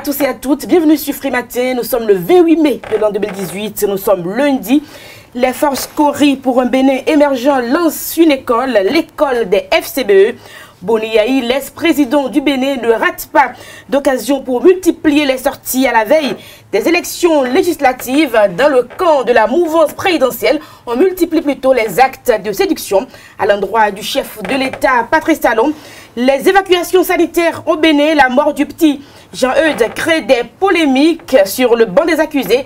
tous et à toutes, bienvenue sur Free Matin. Nous sommes le 28 mai de l'an 2018, nous sommes lundi. Les forces Cori pour un Bénin émergent lancent une école, l'école des FCBE. Boni Yahi, l'ex-président du Bénin, ne rate pas d'occasion pour multiplier les sorties à la veille des élections législatives. Dans le camp de la mouvance présidentielle, on multiplie plutôt les actes de séduction à l'endroit du chef de l'État, Patrice Talon. Les évacuations sanitaires au Bénin, la mort du petit Jean-Eudes crée des polémiques sur le banc des accusés.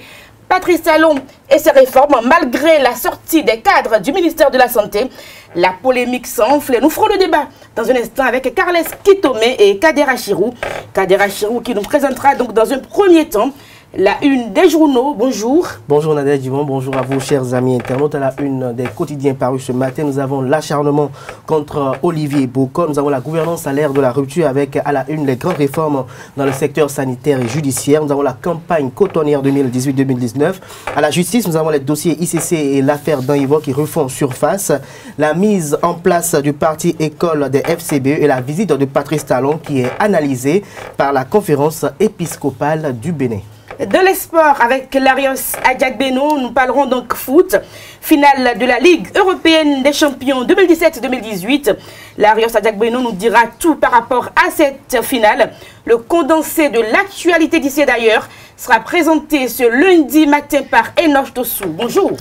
Patrice Talon et ses réformes, malgré la sortie des cadres du ministère de la Santé, la polémique s'enfle. Nous ferons le débat dans un instant avec Carles Kitomé et Kader Achirou. Kader Achirou qui nous présentera donc dans un premier temps la une des journaux. Bonjour. Bonjour Nadège Dumont, bonjour à vous chers amis internautes. À la une des quotidiens parus ce matin, nous avons l'acharnement contre Olivier Boko. Nous avons la gouvernance à l'ère de la rupture avec à la une les grandes réformes dans le secteur sanitaire et judiciaire. Nous avons la campagne cotonnière 2018-2019. À la justice, nous avons les dossiers ICC et l'affaire d'Anhivo qui refont surface. La mise en place du parti école des FCBE et la visite de Patrice Talon qui est analysée par la conférence épiscopale du Bénin. De l'espoir avec l'Arios Adjak-Beno, nous parlerons donc foot. Finale de la Ligue européenne des champions 2017-2018. L'Arios Adjak-Beno nous dira tout par rapport à cette finale. Le condensé de l'actualité d'ici d'ailleurs sera présenté ce lundi matin par Enoch Tossou. Bonjour.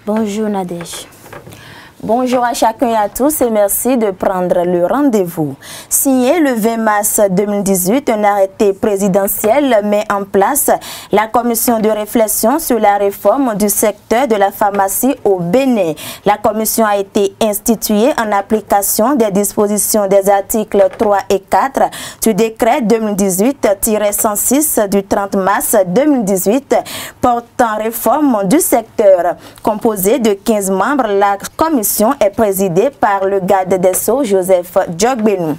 Bonjour Nadège. Bonjour à chacun et à tous et merci de prendre le rendez-vous. Signé le 20 mars 2018, un arrêté présidentiel met en place la commission de réflexion sur la réforme du secteur de la pharmacie au Bénin. La commission a été instituée en application des dispositions des articles 3 et 4 du décret 2018-106 du 30 mars 2018 portant réforme du secteur. Composée de 15 membres, la commission est présidée par le garde des Sceaux, Joseph Djogbenou.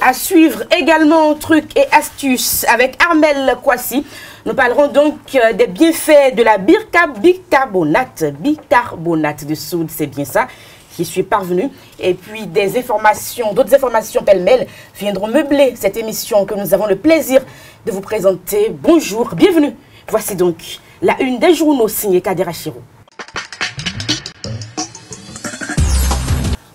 À suivre également trucs et astuces avec Armel Kwasi. Nous parlerons donc des bienfaits de la bicarbonate de soude, c'est bien ça. J'y suis parvenu. Et puis des informations, d'autres informations pêle-mêle viendront meubler cette émission que nous avons le plaisir de vous présenter. Bonjour, bienvenue. Voici donc la une des journaux signée Kader Achirou.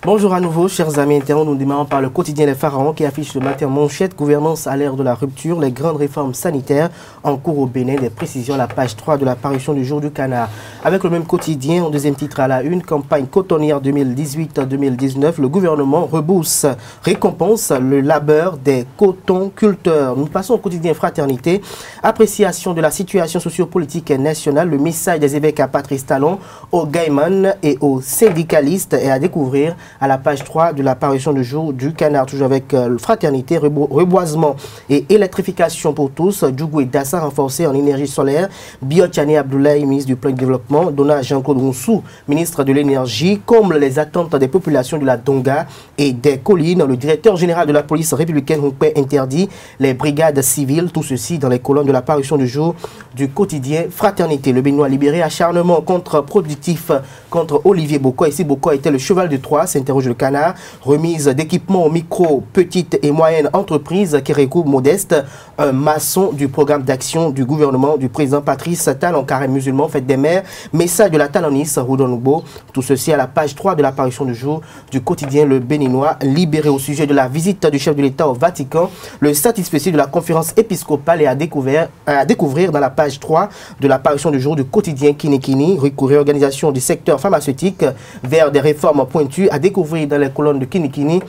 Bonjour à nouveau, chers amis internautes. Nous démarrons par le quotidien Les Pharaons qui affiche le matin manchette gouvernance à l'ère de la rupture, les grandes réformes sanitaires en cours au Bénin, des précisions à la page 3 de l'apparition du jour du canard. Avec le même quotidien, en deuxième titre à la une, campagne cotonnière 2018-2019, le gouvernement rebousse, récompense le labeur des cotonculteurs. Nous passons au quotidien Fraternité, appréciation de la situation sociopolitique nationale, le message des évêques à Patrice Talon, aux gaïman et aux syndicalistes et à découvrir à la page 3 de l'apparition du jour du canard, toujours avec fraternité, reboisement et électrification pour tous, Djougou et Dassa renforcé en énergie solaire, Biotiane Abdoulaye, ministre du Plan de Développement, Dona Jean-Claude Roussou, ministre de l'Énergie, comble les attentes des populations de la Donga et des collines. Le directeur général de la police républicaine interdit les brigades civiles, tout ceci dans les colonnes de l'apparition du jour du quotidien Fraternité. Le Béninois libéré, acharnement contre-productif contre Olivier Boko. Ici, Boko était le cheval de Troie, s'interroge le canard. Remise d'équipements aux micro, petites et moyennes entreprises qui recouvre modeste. Un maçon du programme d'action du gouvernement du président Patrice Talon, carême musulman, fête des mères. Message de la taloniste Roudonoubo. Tout ceci à la page 3 de l'apparition du jour du quotidien Le Béninois libéré au sujet de la visite du chef de l'État au Vatican. Le satisfait de la conférence épiscopale est à découvrir dans la page 3 de l'apparition du jour du quotidien Kinikini. Réorganisation du secteur pharmaceutique vers des réformes pointues à découvrir dans les colonnes de Kinikini.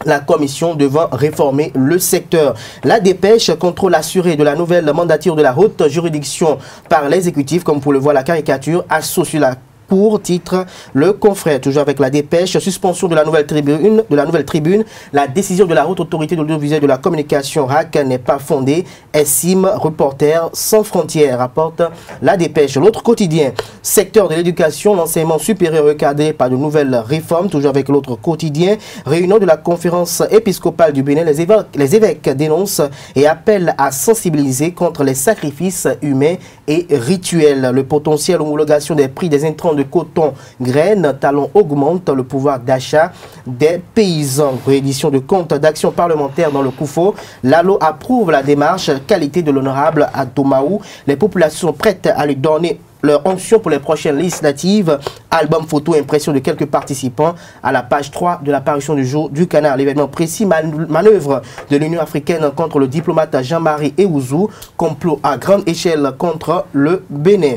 La commission devant réformer le secteur. La dépêche contrôle assuré de la nouvelle mandature de la haute juridiction par l'exécutif, comme vous le voyez la caricature, associe la pour titre le confrère, toujours avec la dépêche, suspension de la nouvelle tribune, la décision de la haute autorité de l'audiovisuel de la communication RAC n'est pas fondée, estime Reporters sans frontières, rapporte la dépêche. L'autre quotidien, secteur de l'éducation, l'enseignement supérieur recadré par de nouvelles réformes, toujours avec l'autre quotidien, réunion de la conférence épiscopale du Bénin, les évêques dénoncent et appellent à sensibiliser contre les sacrifices humains et rituels. Le potentiel homologation des prix des intrants de de coton graines, Talon augmente le pouvoir d'achat des paysans. Réédition de compte d'action parlementaire dans le Koufo. Lalo approuve la démarche qualité de l'honorable à Domaou. Les populations sont prêtes à lui donner leur onction pour les prochaines législatives. Album photo impression de quelques participants à la page 3 de l'apparition du jour du canard. L'événement précis, manœuvre de l'Union africaine contre le diplomate Jean-Marie Eouzou, complot à grande échelle contre le Bénin.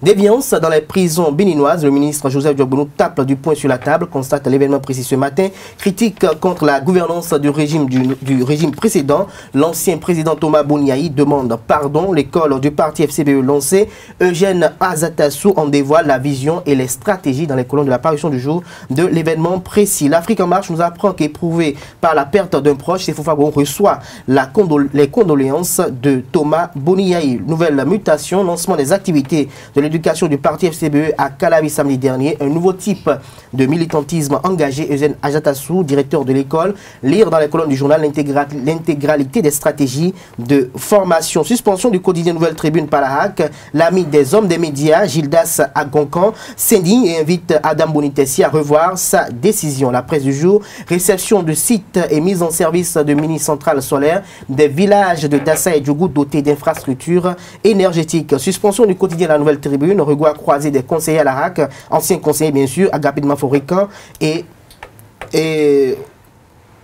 Déviance dans les prisons béninoises, le ministre Joseph Diogbenou tape du poing sur la table, constate l'événement précis ce matin, critique contre la gouvernance du régime précédent. L'ancien président Thomas Boniaï demande pardon. L'école du parti FCBE lancée, Eugène Azatassou en dévoile la vision et les stratégies dans les colonnes de l'apparition du jour de l'événement précis. L'Afrique en marche nous apprend qu'éprouvé par la perte d'un proche, Sefoufagon reçoit les condoléances de Thomas Boniaï. Nouvelle mutation, lancement des activités de l'éducation du parti FCBE à Calavi samedi dernier. Un nouveau type de militantisme engagé. Eugène Ajatassou, directeur de l'école. Lire dans les colonnes du journal l'intégralité des stratégies de formation. Suspension du quotidien Nouvelle Tribune par la HAC. L'ami des hommes des médias, Gildas Agoncan, s'indigne et invite Adam Bonitessi à revoir sa décision. La presse du jour. Réception de sites et mise en service de mini-centrales solaires. Des villages de Dassa et Djougou dotés d'infrastructures énergétiques. Suspension du quotidien La Nouvelle Tribune. Regoua croisé des conseillers à la RAC, anciens conseillers bien sûr, Agapit Maforican et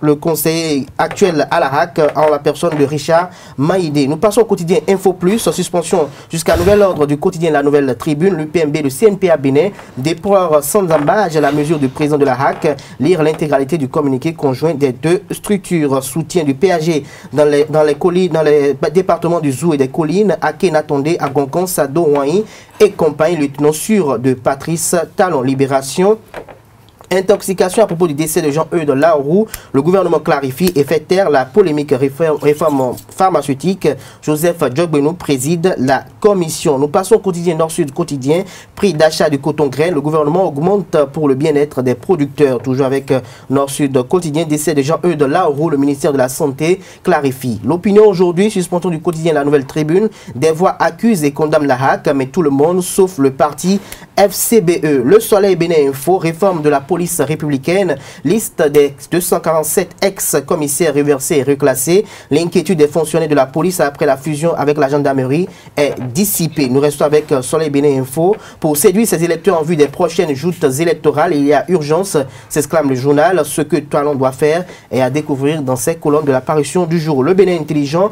le conseiller actuel à la RAC en la personne de Richard Maïdé. Nous passons au quotidien Info Plus, suspension jusqu'à nouvel ordre du quotidien La Nouvelle Tribune. L'UPMB, le CNPA Bénin déplore sans embâche la mesure du président de la RAC. Lire l'intégralité du communiqué conjoint des deux structures. Soutien du PAG dans les départements du Zou et des collines. Ake Natondé, Agonkon, Sado, Ouahi et compagnie. Lieutenant sûr de Patrice Talon. Libération. Intoxication à propos du décès de Jean-Eudes Laourou. Le gouvernement clarifie et fait taire la polémique réforme pharmaceutique. Joseph Diogbenou préside la commission. Nous passons au quotidien Nord-Sud quotidien. Prix d'achat du coton grain. Le gouvernement augmente pour le bien-être des producteurs. Toujours avec Nord-Sud quotidien. Décès de Jean-Eudes Laourou. Le ministère de la Santé clarifie. L'opinion aujourd'hui. Suspension du quotidien La Nouvelle Tribune. Des voix accusent et condamnent la HAC, mais tout le monde sauf le parti FCBE. Le Soleil Bénin Info. Réforme de la police républicaine, liste des 247 ex-commissaires reversés et reclassés. L'inquiétude des fonctionnaires de la police après la fusion avec la gendarmerie est dissipée. Nous restons avec Soleil Bénin Info. Pour séduire ses électeurs en vue des prochaines joutes électorales, il y a urgence, s'exclame le journal. Ce que Talon doit faire est à découvrir dans ces colonnes de l'apparition du jour. Le Bénin intelligent.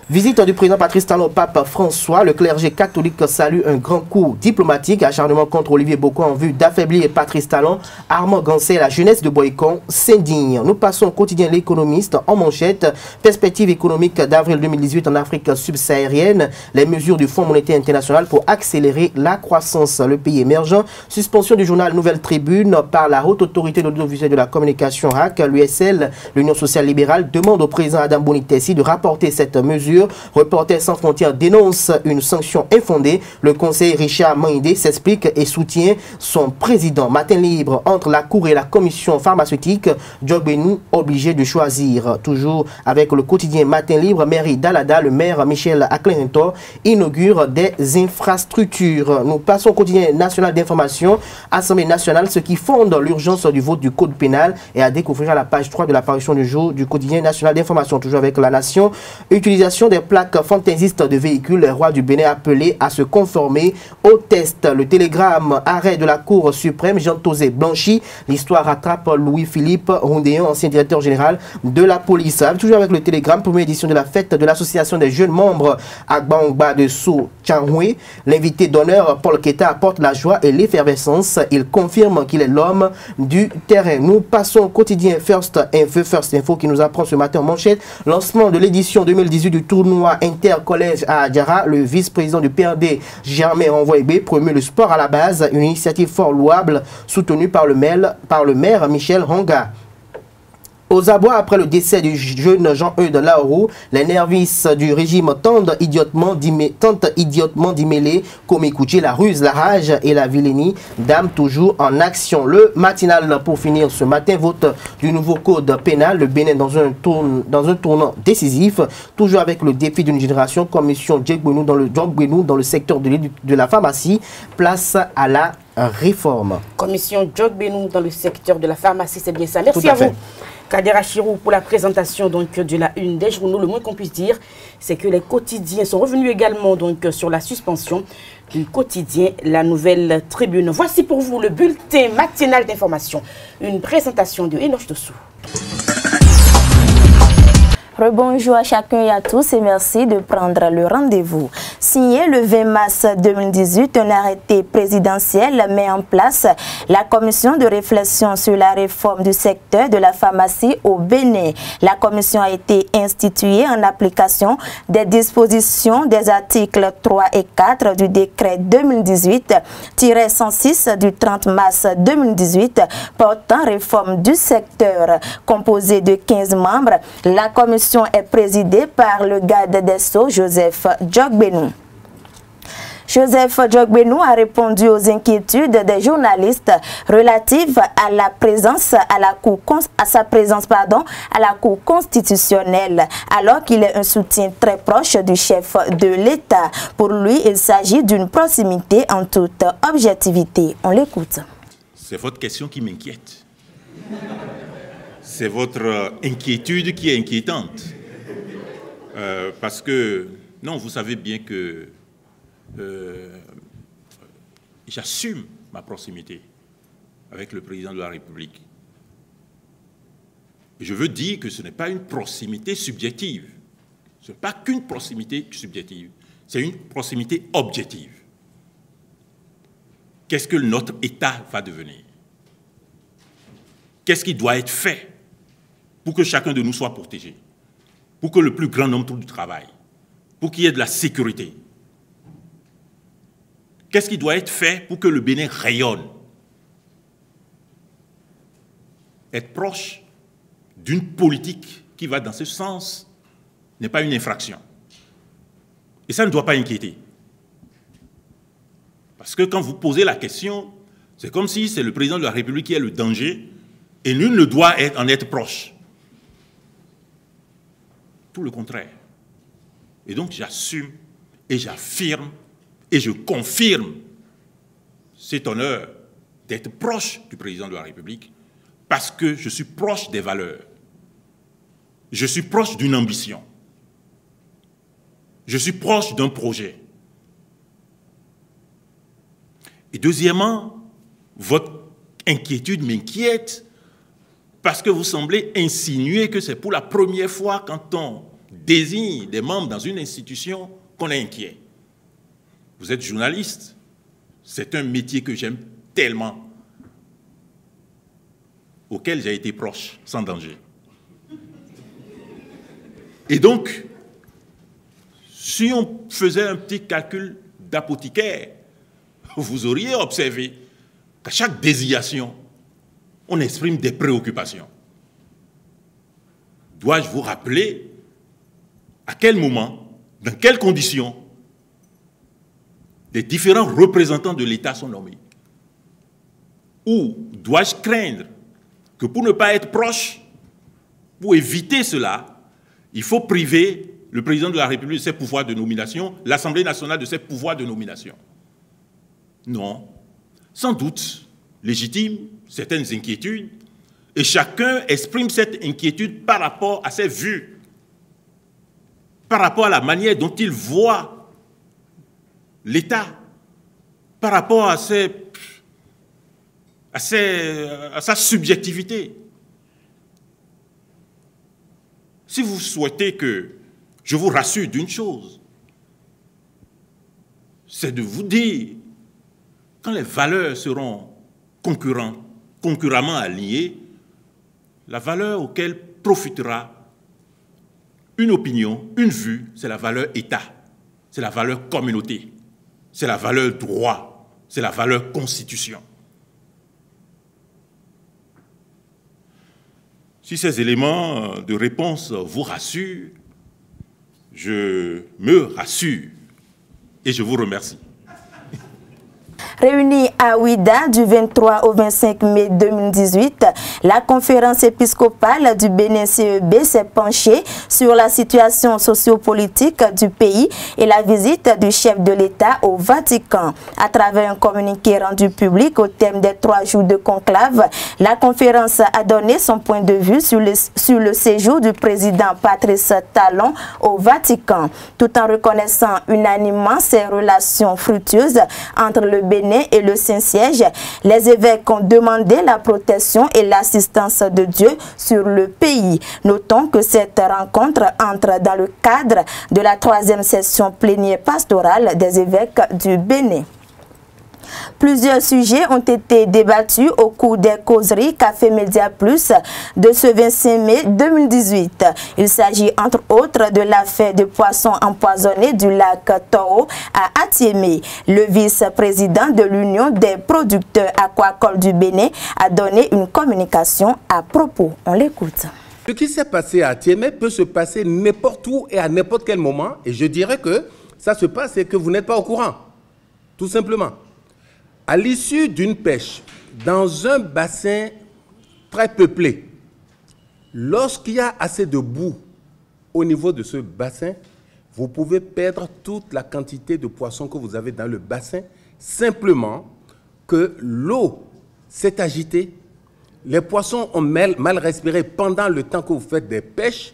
Visite du président Patrice Talon au pape François. Le clergé catholique salue un grand coup diplomatique. Acharnement contre Olivier Bocco en vue d'affaiblir Patrice Talon. Armand Gansé, la jeunesse de Boycon s'indigne. Nous passons au quotidien L'Économiste en manchette. Perspective économique d'avril 2018 en Afrique subsaharienne. Les mesures du Fonds monétaire international pour accélérer la croissance. Le pays émergent. Suspension du journal Nouvelle Tribune par la Haute Autorité de l'Audiovisuel de la Communication HAC. L'USL, l'Union Sociale Libérale, demande au président Adam Bonitessi de rapporter cette mesure. Reporters sans frontières dénonce une sanction infondée. Le conseiller Richard Maïdé s'explique et soutient son président. Matin libre entre la Cour et la commission pharmaceutique. Diogbenou obligé de choisir. Toujours avec le quotidien Matin libre, mairie d'Alada, le maire Michel Aklentor inaugure des infrastructures. Nous passons au quotidien national d'information. Assemblée nationale, ce qui fonde l'urgence du vote du code pénal et à découvrir à la page 3 de l'apparition du jour du quotidien national d'information. Toujours avec La Nation. Utilisation des plaques fantaisistes de véhicules, les rois du Bénin appelés à se conformer au test. Le télégramme, arrêt de la Cour suprême, Jean Tosé blanchi. L'histoire rattrape Louis-Philippe Rondéon, ancien directeur général de la police. Toujours avec le télégramme, première édition de la fête de l'association des jeunes membres Agbangba de Sou Tchangwe. L'invité d'honneur, Paul Keta, apporte la joie et l'effervescence. Il confirme qu'il est l'homme du terrain. Nous passons au quotidien First Info qui nous apprend ce matin en manchette. Lancement de l'édition 2018 du tournoi intercollège à Adjara. Le vice-président du PRD, Germain Envoyé, promeut le sport à la base. Une initiative fort louable soutenue par le maire Michel Honga. Aux abois, après le décès du jeune Jean-Eudes Laourou, les nervistes du régime tentent idiotement d'y mêler Komekouché, la ruse, la rage et la vilainie. Dame toujours en action. Le matinal, pour finir ce matin, vote du nouveau code pénal. Le Bénin dans un tournant décisif, toujours avec le défi d'une génération. Commission Djekbenou dans le secteur de la pharmacie, place à la réforme. Commission Djekbenou dans le secteur de la pharmacie, c'est bien ça. Merci à vous, Kader Achirou, pour la présentation donc, de la une des journaux. Le moins qu'on puisse dire, c'est que les quotidiens sont revenus également donc, sur la suspension du quotidien La Nouvelle Tribune. Voici pour vous le bulletin matinal d'information. Une présentation de Enoch Dessous. Rebonjour à chacun et à tous et merci de prendre le rendez-vous. Signé le 20 mars 2018, un arrêté présidentiel met en place la commission de réflexion sur la réforme du secteur de la pharmacie au Bénin. La commission a été instituée en application des dispositions des articles 3 et 4 du décret 2018-106 du 30 mars 2018 portant réforme du secteur. Composée de 15 membres, la commission est présidée par le garde des Sceaux, Joseph Djokbenou. Joseph Djokbenou a répondu aux inquiétudes des journalistes relatives à sa présence à la Cour constitutionnelle, alors qu'il est un soutien très proche du chef de l'État. Pour lui, il s'agit d'une proximité en toute objectivité. On l'écoute. C'est votre question qui m'inquiète. C'est votre inquiétude qui est inquiétante. Parce que, non, vous savez bien que j'assume ma proximité avec le président de la République. Et je veux dire que ce n'est pas une proximité subjective. Ce n'est pas qu'une proximité subjective. C'est une proximité objective. Qu'est-ce que notre État va devenir? Qu'est-ce qui doit être fait pour que chacun de nous soit protégé, pour que le plus grand nombre trouve du travail, pour qu'il y ait de la sécurité? Qu'est-ce qui doit être fait pour que le Bénin rayonne? Être proche d'une politique qui va dans ce sens n'est pas une infraction. Et ça ne doit pas inquiéter. Parce que quand vous posez la question, c'est comme si c'est le président de la République qui est le danger et nul ne doit en être proche. Tout le contraire. Et donc j'assume et j'affirme et je confirme cet honneur d'être proche du président de la République parce que je suis proche des valeurs. Je suis proche d'une ambition. Je suis proche d'un projet. Et deuxièmement, votre inquiétude m'inquiète parce que vous semblez insinuer que c'est pour la première fois quand on désigne des membres dans une institution qu'on est inquiet. Vous êtes journaliste. C'est un métier que j'aime tellement, auquel j'ai été proche, sans danger. Et donc, si on faisait un petit calcul d'apothicaire, vous auriez observé qu'à chaque désignation, on exprime des préoccupations. Dois-je vous rappeler à quel moment, dans quelles conditions, les différents représentants de l'État sont nommés? Ou dois-je craindre que pour ne pas être proche, pour éviter cela, il faut priver le président de la République de ses pouvoirs de nomination, l'Assemblée nationale de ses pouvoirs de nomination? Non. Sans doute, légitime, certaines inquiétudes, et chacun exprime cette inquiétude par rapport à ses vues, par rapport à la manière dont il voit l'État, par rapport à sa subjectivité. Si vous souhaitez que je vous rassure d'une chose, c'est de vous dire, quand les valeurs seront concurremment alignées, la valeur auquel profitera une opinion, une vue, c'est la valeur État, c'est la valeur communauté, c'est la valeur droit, c'est la valeur constitution. Si ces éléments de réponse vous rassurent, je me rassure et je vous remercie. Réunie à Ouida du 23 au 25 mai 2018, la conférence épiscopale du Bénin CEB s'est penchée sur la situation sociopolitique du pays et la visite du chef de l'État au Vatican. À travers un communiqué rendu public au thème des 3 jours de conclave, la conférence a donné son point de vue sur le séjour du président Patrice Talon au Vatican, tout en reconnaissant unanimement ses relations fructueuses entre le Bénin et le Saint-Siège. Les évêques ont demandé la protection et l'assistance de Dieu sur le pays. Notons que cette rencontre entre dans le cadre de la 3e session plénière pastorale des évêques du Bénin. Plusieurs sujets ont été débattus au cours des causeries Café Média Plus de ce 25 mai 2018. Il s'agit entre autres de l'affaire de poissons empoisonnés du lac Toro à Atiémé. Le vice-président de l'Union des producteurs aquacoles du Bénin a donné une communication à propos. On l'écoute. Ce qui s'est passé à Atiémé peut se passer n'importe où et à n'importe quel moment. Et je dirais que ça se passe et que vous n'êtes pas au courant. Tout simplement. À l'issue d'une pêche dans un bassin très peuplé, lorsqu'il y a assez de boue au niveau de ce bassin, vous pouvez perdre toute la quantité de poissons que vous avez dans le bassin, simplement que l'eau s'est agitée, les poissons ont mal respiré pendant le temps que vous faites des pêches,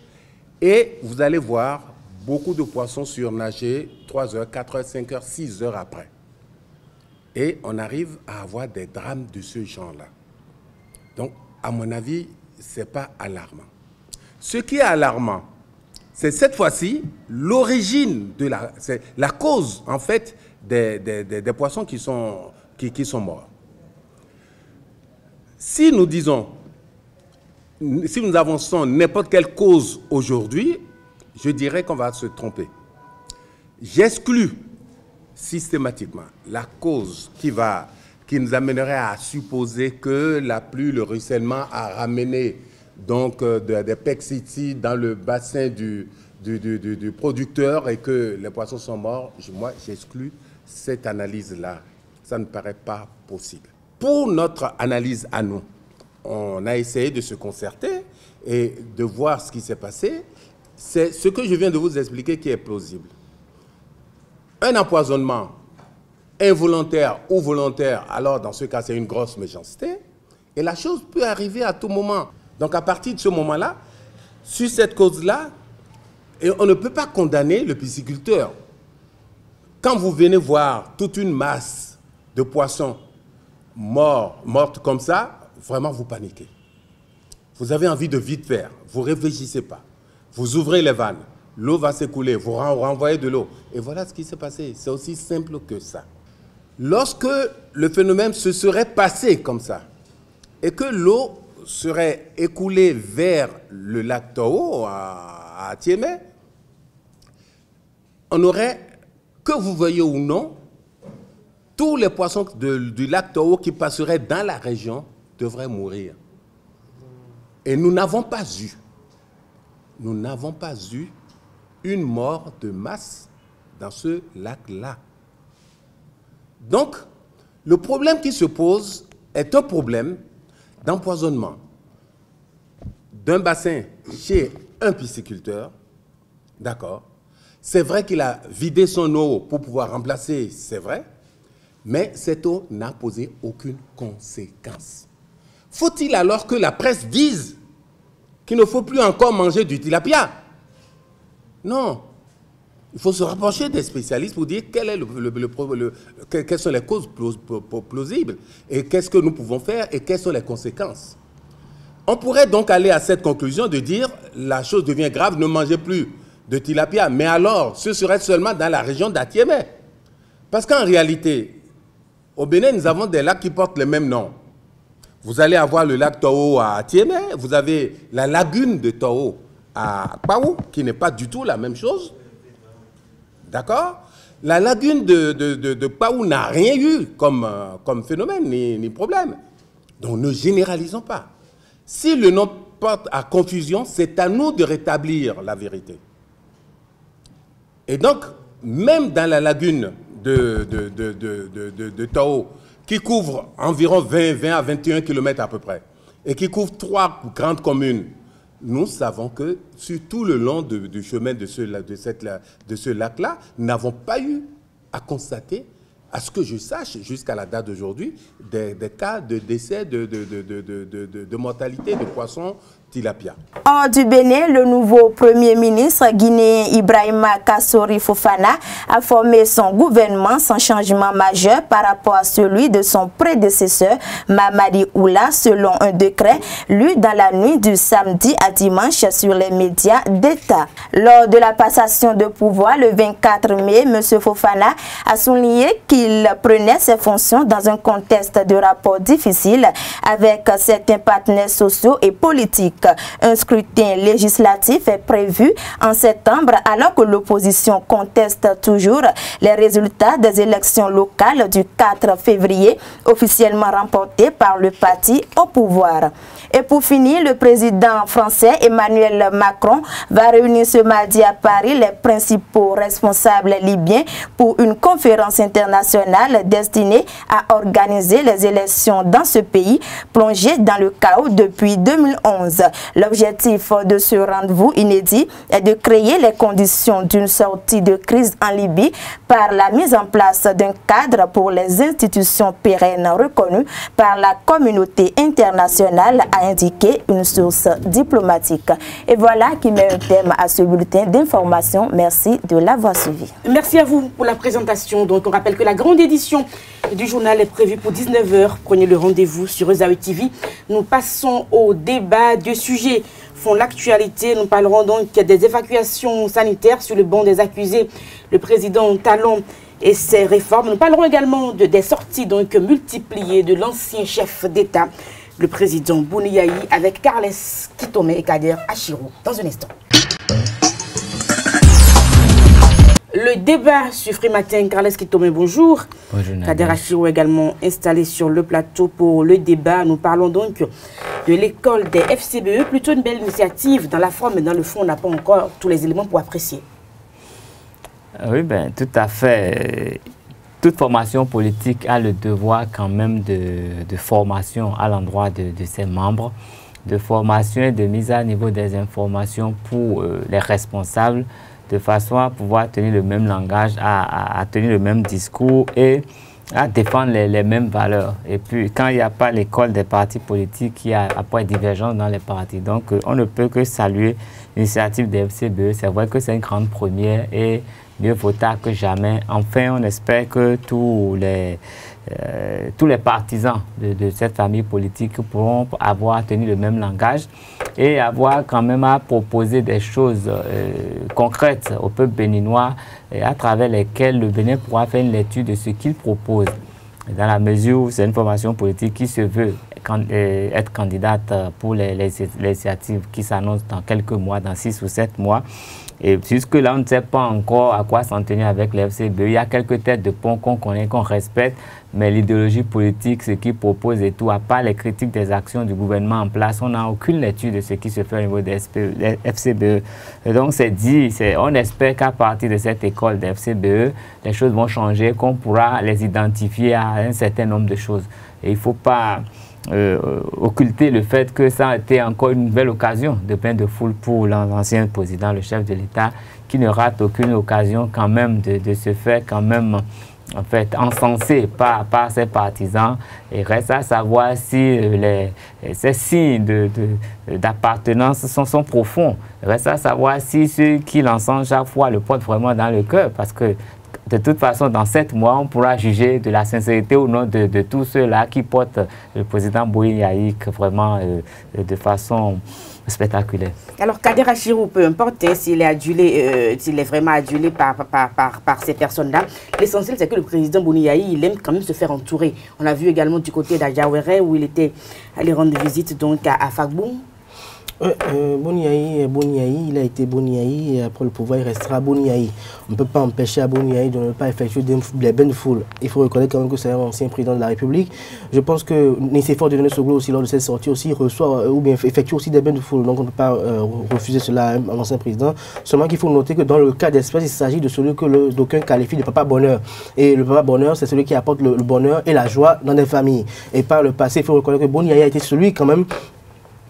et vous allez voir beaucoup de poissons surnager 3 heures, 4 heures, 5 heures, 6 heures après. Et on arrive à avoir des drames de ce genre-là. Donc, à mon avis, ce n'est pas alarmant. Ce qui est alarmant, c'est cette fois-ci l'origine de la cause, en fait, des poissons qui sont morts. Si nous disons, si nous avançons n'importe quelle cause aujourd'hui, je dirais qu'on va se tromper. J'exclus systématiquement la cause qui nous amènerait à supposer que la pluie, le ruissellement a ramené donc des pesticides dans le bassin du producteur et que les poissons sont morts. Moi, j'exclus cette analyse-là. Ça ne paraît pas possible. Pour notre analyse à nous, on a essayé de se concerter et de voir ce qui s'est passé. C'est ce que je viens de vous expliquer qui est plausible. Un empoisonnement involontaire ou volontaire, alors dans ce cas, c'est une grosse méchanceté. Et la chose peut arriver à tout moment. Donc à partir de ce moment-là, sur cette cause-là, on ne peut pas condamner le pisciculteur. Quand vous venez voir toute une masse de poissons mortes comme ça, vraiment vous paniquez. Vous avez envie de vite faire, vous ne réfléchissez pas. Vous ouvrez les vannes. L'eau va s'écouler, vous renvoyez de l'eau. Et voilà ce qui s'est passé. C'est aussi simple que ça. Lorsque le phénomène se serait passé comme ça, et que l'eau serait écoulée vers le lac Toro, à Atiémé, on aurait, que vous voyez ou non, tous les poissons du lac Toro qui passeraient dans la région devraient mourir. Et nous n'avons pas eu une mort de masse dans ce lac-là. Donc, le problème qui se pose est un problème d'empoisonnement d'un bassin chez un pisciculteur, d'accord. C'est vrai qu'il a vidé son eau pour pouvoir remplacer, c'est vrai, mais cette eau n'a posé aucune conséquence. Faut-il alors que la presse dise qu'il ne faut plus encore manger du tilapia? Non. Il faut se rapprocher des spécialistes pour dire quelles sont les causes plausibles et qu'est-ce que nous pouvons faire et quelles sont les conséquences. On pourrait donc aller à cette conclusion de dire la chose devient grave, ne mangez plus de tilapia. Mais alors, ce serait seulement dans la région d'Atiémé. Parce qu'en réalité, au Bénin, nous avons des lacs qui portent le même nom. Vous allez avoir le lac Toro à Atiémé, vous avez la lagune de Toro à Paou, qui n'est pas du tout la même chose. D'accord? La lagune de Paou n'a rien eu comme phénomène ni problème. Donc ne généralisons pas. Si le nom porte à confusion, c'est à nous de rétablir la vérité. Et donc, même dans la lagune de Tao, qui couvre environ 20 à 21 km à peu près, et qui couvre 3 grandes communes, nous savons que sur tout le long du chemin de ce lac-là, nous n'avons pas eu à constater, à ce que je sache, jusqu'à la date d'aujourd'hui, des cas de décès, de mortalité de poissons tilapia. Hors du Bénin, le nouveau Premier ministre guinéen Ibrahima Kassori Fofana a formé son gouvernement sans changement majeur par rapport à celui de son prédécesseur Mamadi Oula, selon un décret lu dans la nuit du samedi à dimanche sur les médias d'État. Lors de la passation de pouvoir le 24 mai, M. Fofana a souligné qu'il prenait ses fonctions dans un contexte de rapport difficile avec certains partenaires sociaux et politiques. Un scrutin législatif est prévu en septembre alors que l'opposition conteste toujours les résultats des élections locales du 4 février, officiellement remportées par le parti au pouvoir. Et pour finir, le président français Emmanuel Macron va réunir ce mardi à Paris les principaux responsables libyens pour une conférence internationale destinée à organiser les élections dans ce pays plongé dans le chaos depuis 2011. L'objectif de ce rendez-vous inédit est de créer les conditions d'une sortie de crise en Libye par la mise en place d'un cadre pour les institutions pérennes reconnues par la communauté internationale, a indiqué une source diplomatique. Et voilà qui met un terme à ce bulletin d'information. Merci de l'avoir suivi. Merci à vous pour la présentation. Donc on rappelle que la grande édition du journal est prévue pour 19 h. Prenez le rendez-vous sur Esaü TV. Nous passons au débat. Deux sujets font l'actualité. Nous parlerons donc des évacuations sanitaires sur le banc des accusés. Le président Talon et ses réformes. Nous parlerons également des sorties donc multipliées de l'ancien chef d'État, le président Bouni Yayi, avec Carles Kitome et Kader Achirou dans un instant. Le débat sur Free Matin, Carles Kitome, bonjour. Bonjour. Kader Achirou également installé sur le plateau pour le débat. Nous parlons donc de l'école des FCBE, plutôt une belle initiative. Dans la forme et dans le fond, on n'a pas encore tous les éléments pour apprécier. Oui, ben, tout à fait. Toute formation politique a le devoir quand même de formation à l'endroit de ses membres, de formation et de mise à niveau des informations pour les responsables, de façon à pouvoir tenir le même langage, à tenir le même discours et à défendre les mêmes valeurs. Et puis, quand il n'y a pas l'école des partis politiques, il y a après divergence dans les partis. Donc, on ne peut que saluer l'initiative des FCBE. C'est vrai que c'est une grande première et mieux vaut tard que jamais. Enfin, on espère que tous les partisans de cette famille politique pourront avoir tenu le même langage et avoir quand même à proposer des choses concrètes au peuple béninois à travers lesquelles le Bénin pourra faire une lecture de ce qu'il propose. Dans la mesure où c'est une formation politique qui se veut être candidate pour les législatives qui s'annoncent dans quelques mois, dans 6 ou 7 mois. Et jusque-là, on ne sait pas encore à quoi s'en tenir avec les FCBE. Il y a quelques têtes de pont qu'on connaît, qu'on respecte, mais l'idéologie politique, ce qu'ils proposent et tout, à part les critiques des actions du gouvernement en place, on n'a aucune lecture de ce qui se fait au niveau des FCBE. Et donc, c'est dit, on espère qu'à partir de cette école des FCBE, les choses vont changer, qu'on pourra les identifier à un certain nombre de choses. Et il ne faut pas occulter le fait que ça a été encore une nouvelle occasion de bain de foule pour l'ancien président, le chef de l'État, qui ne rate aucune occasion quand même de se faire quand même en fait encensé par ses partisans. Et reste à savoir si ces signes d'appartenance sont profonds. Reste à savoir si ceux qui l'encensent chaque fois le portent vraiment dans le cœur, parce que de toute façon, dans 7 mois, on pourra juger de la sincérité ou non de tous ceux-là qui portent le président Bouni Yayi vraiment de façon spectaculaire. Alors, Kader Achirou, peu importe s'il est adulé, s'il est vraiment adulé par ces personnes-là, l'essentiel, c'est que le président Bouni Yayi, il aime quand même se faire entourer. On l'a vu également du côté d'Adjawere, où il était allé rendre visite donc à Fagbou. Boniaï, il a été Boniaï et après le pouvoir il restera Boniaï. On ne peut pas empêcher à Boniaï de ne pas effectuer des bains de foule. Il faut reconnaître quand même que c'est un ancien président de la République. Je pense que Nicéphore Dieudonné Soglo aussi lors de cette sortie aussi reçoit ou bien effectue aussi des bains de foule. Donc on ne peut pas refuser cela à un ancien président. Seulement qu'il faut noter que dans le cas d'espèce, il s'agit de celui que d'aucuns qualifient de papa bonheur. Et le papa bonheur, c'est celui qui apporte le bonheur et la joie dans des familles. Et par le passé, il faut reconnaître que Boniaï a été celui quand même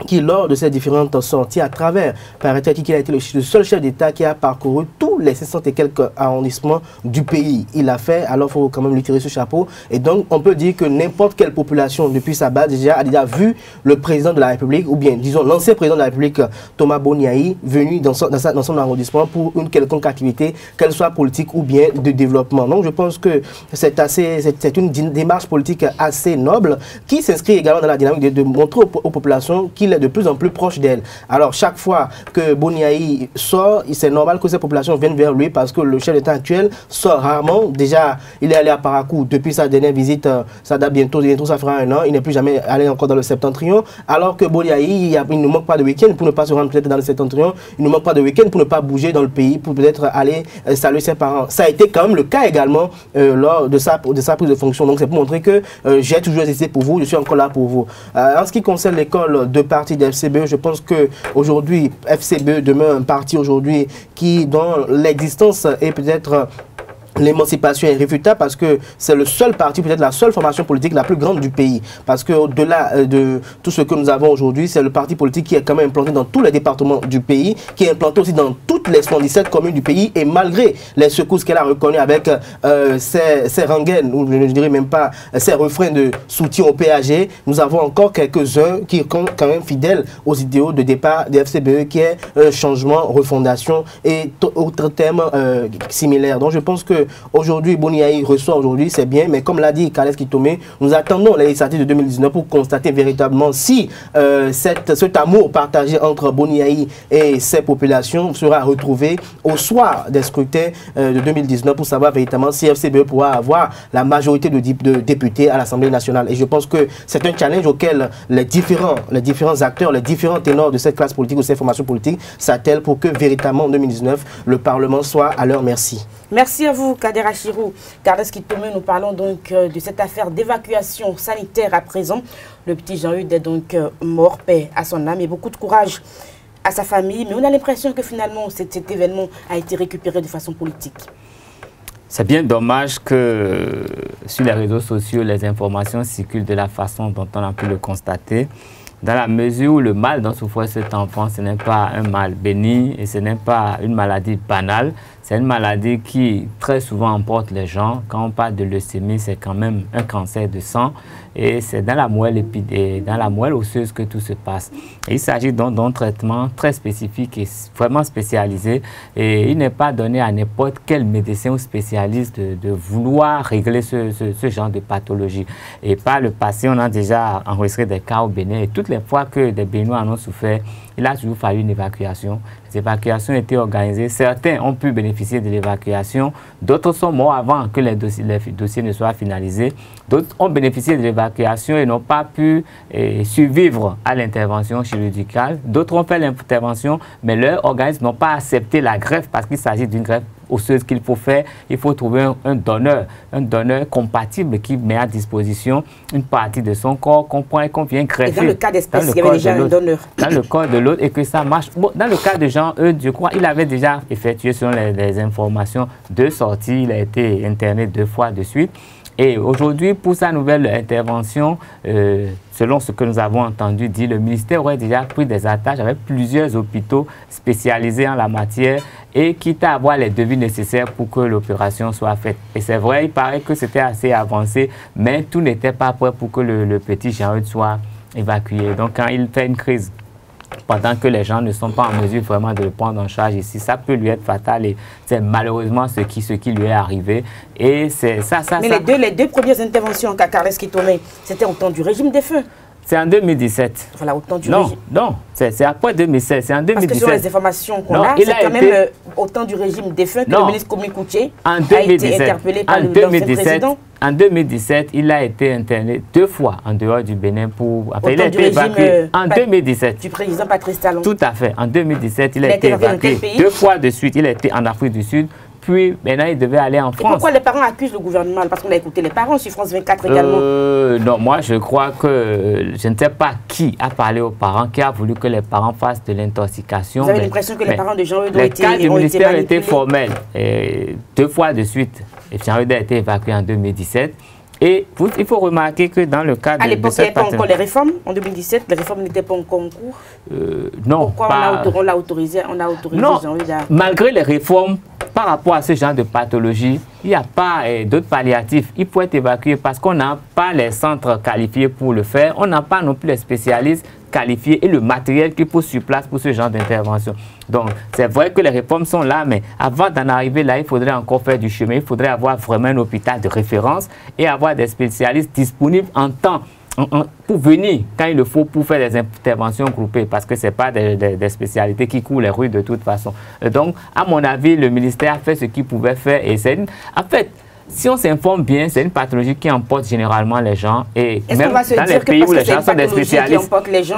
qui, lors de ces différentes sorties, à travers, paraît-il qu'il a été le seul chef d'État qui a parcouru tous les 500 et quelques arrondissements du pays. Il l'a fait, alors il faut quand même lui tirer ce chapeau. Et donc, on peut dire que n'importe quelle population, depuis sa base, a déjà vu le président de la République, ou bien, disons, l'ancien président de la République, Thomas Boniaï, venu dans son arrondissement pour une quelconque activité, qu'elle soit politique ou bien de développement. Donc, je pense que c'est une démarche politique assez noble qui s'inscrit également dans la dynamique de montrer aux populations qu'il est de plus en plus proche d'elle. Alors, chaque fois que Boniaï sort, c'est normal que ces populations viennent vers lui parce que le chef d'État actuel sort rarement. Déjà, il est allé à Parakou depuis sa dernière visite, ça date bientôt ça fera 1 an. Il n'est plus jamais allé encore dans le Septentrion. Alors que Boniaï, il ne manque pas de week-end pour ne pas se rendre peut-être dans le Septentrion. Il ne manque pas de week-end pour ne pas bouger dans le pays, pour peut-être aller saluer ses parents. Ça a été quand même le cas également lors de sa prise de fonction. Donc, c'est pour montrer que j'ai toujours existé pour vous, je suis encore là pour vous. En ce qui concerne l'école de parti de FCBE, je pense qu'aujourd'hui, FCBE demeure un parti aujourd'hui dont l'existence est peut-être l'émancipation est irréfutable parce que c'est le seul parti, peut-être la seule formation politique la plus grande du pays. Parce qu'au-delà de tout ce que nous avons aujourd'hui, c'est le parti politique qui est quand même implanté dans tous les départements du pays, qui est implanté aussi dans toutes les 77 communes du pays. Et malgré les secousses qu'elle a reconnues avec ses rengaines, ou je ne dirais même pas ses refrains de soutien au PAG, nous avons encore quelques-uns qui sont quand même fidèles aux idéaux de départ des FCBE, qui est changement, refondation et autres thèmes similaires. Donc je pense que aujourd'hui, Boniaï reçoit aujourd'hui, c'est bien, mais comme l'a dit Kales Kitomé, nous attendons les législatives de 2019 pour constater véritablement si cet amour partagé entre Boniaï et ses populations sera retrouvé au soir des scrutins de 2019 pour savoir véritablement si FCBE pourra avoir la majorité de députés à l'Assemblée nationale. Et je pense que c'est un challenge auquel les différents acteurs, les différents ténors de cette classe politique, de cette formation politique s'attellent pour que véritablement en 2019, le Parlement soit à leur merci. Merci à vous, Kader Achirou. Kales Kitomé, nous parlons donc de cette affaire d'évacuation sanitaire à présent. Le petit Jean-Hugues est donc mort, paix à son âme et beaucoup de courage à sa famille. Mais on a l'impression que finalement cet événement a été récupéré de façon politique. C'est bien dommage que sur les réseaux sociaux, les informations circulent de la façon dont on a pu le constater. Dans la mesure où le mal dont souffrait cet enfant, ce n'est pas un mal béni et ce n'est pas une maladie banale. C'est une maladie qui très souvent emporte les gens. Quand on parle de leucémie, c'est quand même un cancer de sang. Et c'est dans la moelle osseuse que tout se passe. Et il s'agit donc d'un traitement très spécifique et vraiment spécialisé. Et il n'est pas donné à n'importe quel médecin ou spécialiste de vouloir régler ce genre de pathologie. Et par le passé, on a déjà enregistré des cas au Bénin. Et toutes les fois que des Béninois en ont souffert, il a toujours fallu une évacuation. Les évacuations étaient organisées. Certains ont pu bénéficier de l'évacuation. D'autres sont morts avant que les dossiers ne soient finalisés. D'autres ont bénéficié de l'évacuation et n'ont pas pu survivre à l'intervention chirurgicale. D'autres ont fait l'intervention, mais leurs organismes n'ont pas accepté la greffe parce qu'il s'agit d'une greffe osseuse qu'il faut faire. Il faut trouver un donneur compatible qui met à disposition une partie de son corps qu'on vient greffer. Et dans le cas d'espèce, il y avait déjà un donneur. Dans le corps de l'autre et que ça marche. Bon, dans le cas de Jean-Eudes, je crois, il avait déjà effectué, selon les informations, 2 sorties. Il a été interné 2 fois de suite. Et aujourd'hui, pour sa nouvelle intervention, selon ce que nous avons entendu dire, le ministère aurait déjà pris des attaches avec plusieurs hôpitaux spécialisés en la matière et quitte à avoir les devis nécessaires pour que l'opération soit faite. Et c'est vrai, il paraît que c'était assez avancé, mais tout n'était pas prêt pour que le petit Jean-Eudes soit évacué. Donc quand il fait une crise, pendant que les gens ne sont pas en mesure vraiment de le prendre en charge ici, ça peut lui être fatal et c'est malheureusement ce qui lui est arrivé. Et c'est ça. Mais les deux premières interventions qu'a Kales Kitomé, c'était au temps du régime des feux. C'est en 2017. Voilà, au temps du non, régime. Non, c'est après 2016, c'est en 2017. Parce que selon les informations qu'on a, c'est quand même au temps du régime défunt que le ministre Komi Kouché a été interpellé par le président. En 2017, il a été interné 2 fois en dehors du Bénin pour... Enfin, il a été évacué en 2017. Du président Patrice Talon. Tout à fait. En 2017, il a été évacué 2 fois de suite. Il a été en Afrique du Sud. Puis maintenant, il devait aller en France. Et pourquoi les parents accusent le gouvernement? Parce qu'on a écouté les parents sur France 24 également. Non, moi je crois que je ne sais pas qui a parlé aux parents, qui a voulu que les parents fassent de l'intoxication. Vous avez l'impression que les parents de Jean-Eudes ont été manipulés. Le cas du ministère était formel. 2 fois de suite, Jean-Eudes a été évacué en 2017. Et il faut remarquer que dans le cadre de... À l'époque, il n'y avait pas encore les réformes. En 2017, les réformes n'étaient pas encore en cours. Non. Pourquoi on l'a autorisé Jean-Eudes à... Malgré les réformes, par rapport à ce genre de pathologie, il n'y a pas d'autres palliatifs. Il faut être évacué parce qu'on n'a pas les centres qualifiés pour le faire. On n'a pas non plus les spécialistes qualifiés et le matériel qu'il faut sur place pour ce genre d'intervention. Donc, c'est vrai que les réformes sont là, mais avant d'en arriver là, il faudrait encore faire du chemin. Il faudrait avoir vraiment un hôpital de référence et avoir des spécialistes disponibles en temps pour venir quand il le faut pour faire des interventions groupées, parce que ce n'est pas des spécialités qui courent les rues de toute façon. Donc, à mon avis, le ministère a fait ce qu'il pouvait faire. Et en fait, si on s'informe bien, c'est une pathologie qui emporte généralement les gens. Et même dans les pays où les gens sont des spécialistes,